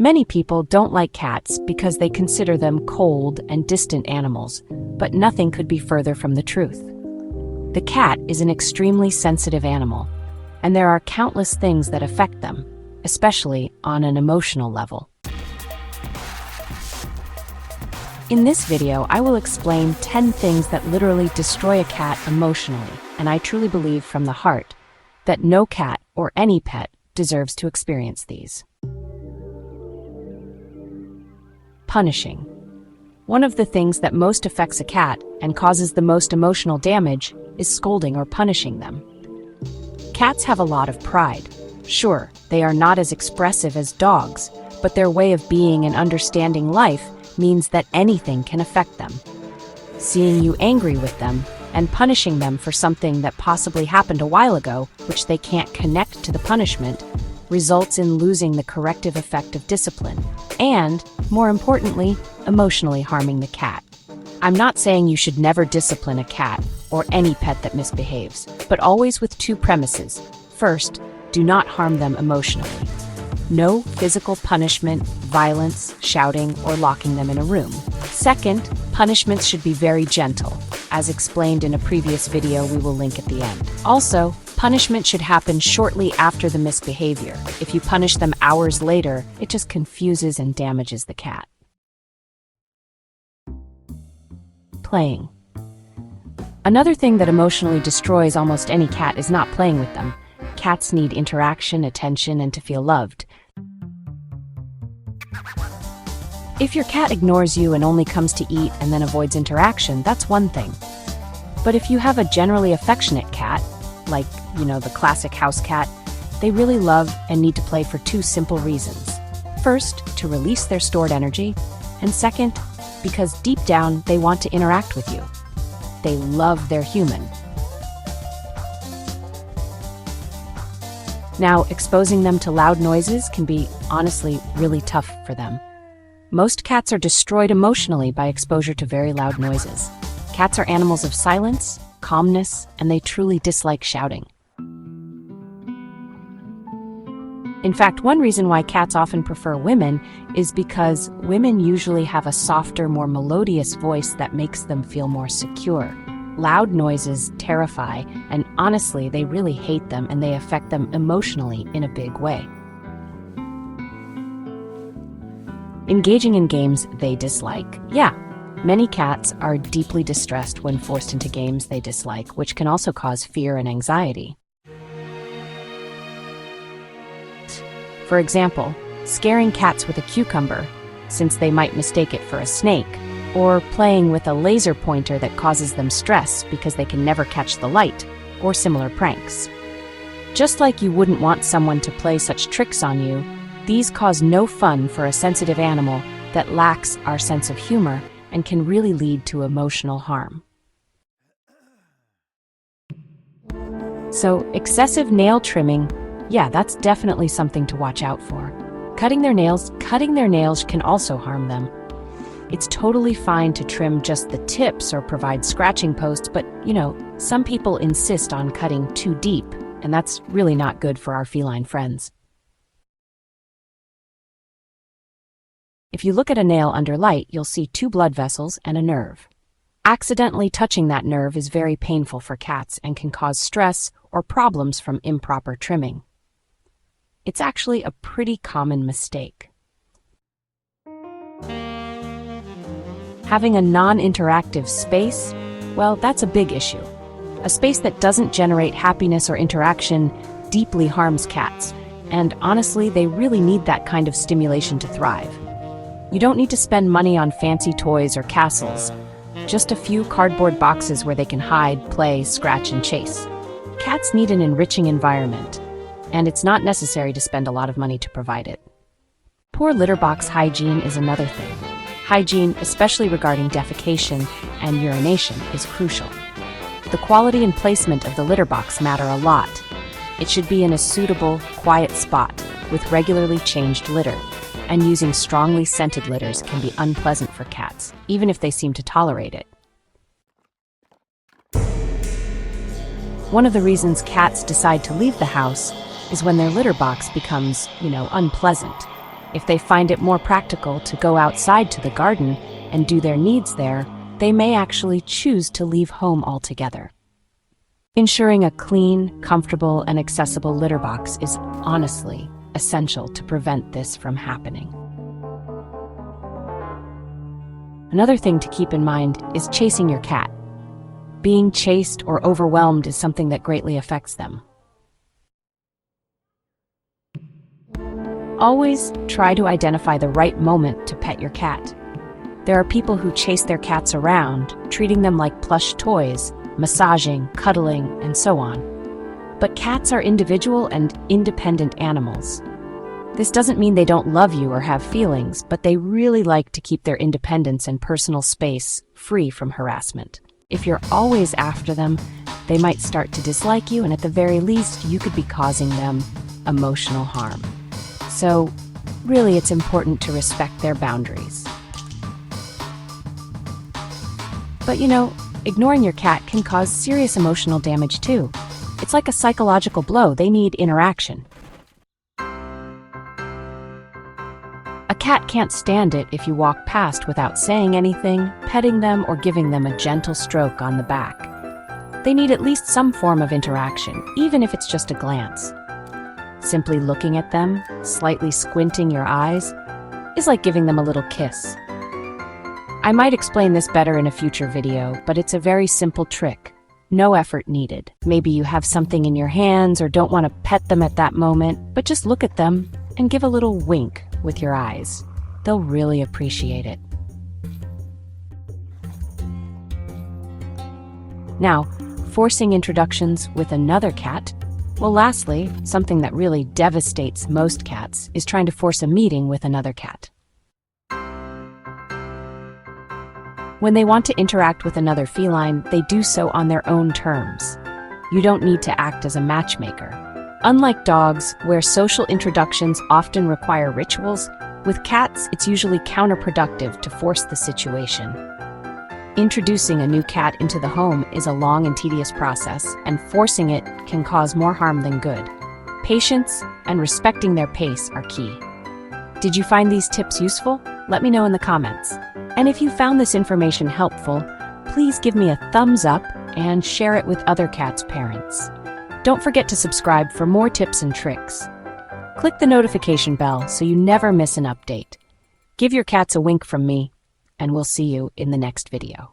Many people don't like cats because they consider them cold and distant animals, but nothing could be further from the truth. The cat is an extremely sensitive animal, and there are countless things that affect them, especially on an emotional level. In this video, I will explain 10 things that literally destroy a cat emotionally, and I truly believe from the heart that no cat or any pet deserves to experience these. Punishing. One of the things that most affects a cat and causes the most emotional damage is scolding or punishing them. Cats have a lot of pride. Sure, they are not as expressive as dogs, but their way of being and understanding life means that anything can affect them. Seeing you angry with them and punishing them for something that possibly happened a while ago, which they can't connect to the punishment, results in losing the corrective effect of discipline and, more importantly, emotionally harming the cat. I'm not saying you should never discipline a cat or any pet that misbehaves, but always with two premises. First, do not harm them emotionally. No physical punishment, violence, shouting, or locking them in a room. Second, punishments should be very gentle. As explained in a previous video we will link at the end. Also, punishment should happen shortly after the misbehavior. If you punish them hours later, it just confuses and damages the cat. Playing. Another thing that emotionally destroys almost any cat is not playing with them. Cats need interaction, attention, and to feel loved. If your cat ignores you and only comes to eat and then avoids interaction, that's one thing. But if you have a generally affectionate cat, like, the classic house cat, they really love and need to play for two simple reasons. First, to release their stored energy, and second, because deep down they want to interact with you. They love their human. Now, exposing them to loud noises can be, honestly, really tough for them. Most cats are destroyed emotionally by exposure to very loud noises. Cats are animals of silence, calmness, and they truly dislike shouting. In fact, one reason why cats often prefer women is because women usually have a softer, more melodious voice that makes them feel more secure. Loud noises terrify, and honestly, they really hate them and they affect them emotionally in a big way. Engaging in games they dislike. Yeah, many cats are deeply distressed when forced into games they dislike, which can also cause fear and anxiety. For example, scaring cats with a cucumber, since they might mistake it for a snake, or playing with a laser pointer that causes them stress because they can never catch the light, or similar pranks. Just like you wouldn't want someone to play such tricks on you, these cause no fun for a sensitive animal that lacks our sense of humor and can really lead to emotional harm. So, excessive nail trimming, yeah, that's definitely something to watch out for. Cutting their nails can also harm them. It's totally fine to trim just the tips or provide scratching posts, but, some people insist on cutting too deep, and that's really not good for our feline friends. If you look at a nail under light, you'll see two blood vessels and a nerve. Accidentally touching that nerve is very painful for cats and can cause stress or problems from improper trimming. It's actually a pretty common mistake. Having a non-interactive space, well, that's a big issue. A space that doesn't generate happiness or interaction deeply harms cats, and honestly, they really need that kind of stimulation to thrive. You don't need to spend money on fancy toys or castles, just a few cardboard boxes where they can hide, play, scratch, and chase. Cats need an enriching environment, and it's not necessary to spend a lot of money to provide it. Poor litter box hygiene is another thing. Hygiene, especially regarding defecation and urination, is crucial. The quality and placement of the litter box matter a lot. It should be in a suitable, quiet spot with regularly changed litter, and using strongly scented litters can be unpleasant for cats, even if they seem to tolerate it. One of the reasons cats decide to leave the house is when their litter box becomes, unpleasant. If they find it more practical to go outside to the garden and do their needs there, they may actually choose to leave home altogether. Ensuring a clean, comfortable, and accessible litter box is honestly essential to prevent this from happening. Another thing to keep in mind is chasing your cat. Being chased or overwhelmed is something that greatly affects them. Always try to identify the right moment to pet your cat. There are people who chase their cats around, treating them like plush toys, massaging, cuddling, and so on. But cats are individual and independent animals. This doesn't mean they don't love you or have feelings, but they really like to keep their independence and personal space free from harassment. If you're always after them, they might start to dislike you, and at the very least, you could be causing them emotional harm. So, really, it's important to respect their boundaries. But ignoring your cat can cause serious emotional damage too. It's like a psychological blow. They need interaction. A cat can't stand it if you walk past without saying anything, petting them, or giving them a gentle stroke on the back. They need at least some form of interaction, even if it's just a glance. Simply looking at them, slightly squinting your eyes, is like giving them a little kiss. I might explain this better in a future video, but it's a very simple trick. No effort needed. Maybe you have something in your hands or don't want to pet them at that moment, but just look at them and give a little wink with your eyes. They'll really appreciate it. Now, forcing introductions with another cat. Well, lastly, something that really devastates most cats is trying to force a meeting with another cat. When they want to interact with another feline, they do so on their own terms. You don't need to act as a matchmaker. Unlike dogs, where social introductions often require rituals, with cats, it's usually counterproductive to force the situation. Introducing a new cat into the home is a long and tedious process, and forcing it can cause more harm than good. Patience and respecting their pace are key. Did you find these tips useful? Let me know in the comments. And if you found this information helpful, please give me a thumbs up and share it with other cats' parents. Don't forget to subscribe for more tips and tricks. Click the notification bell so you never miss an update. Give your cats a wink from me, and we'll see you in the next video.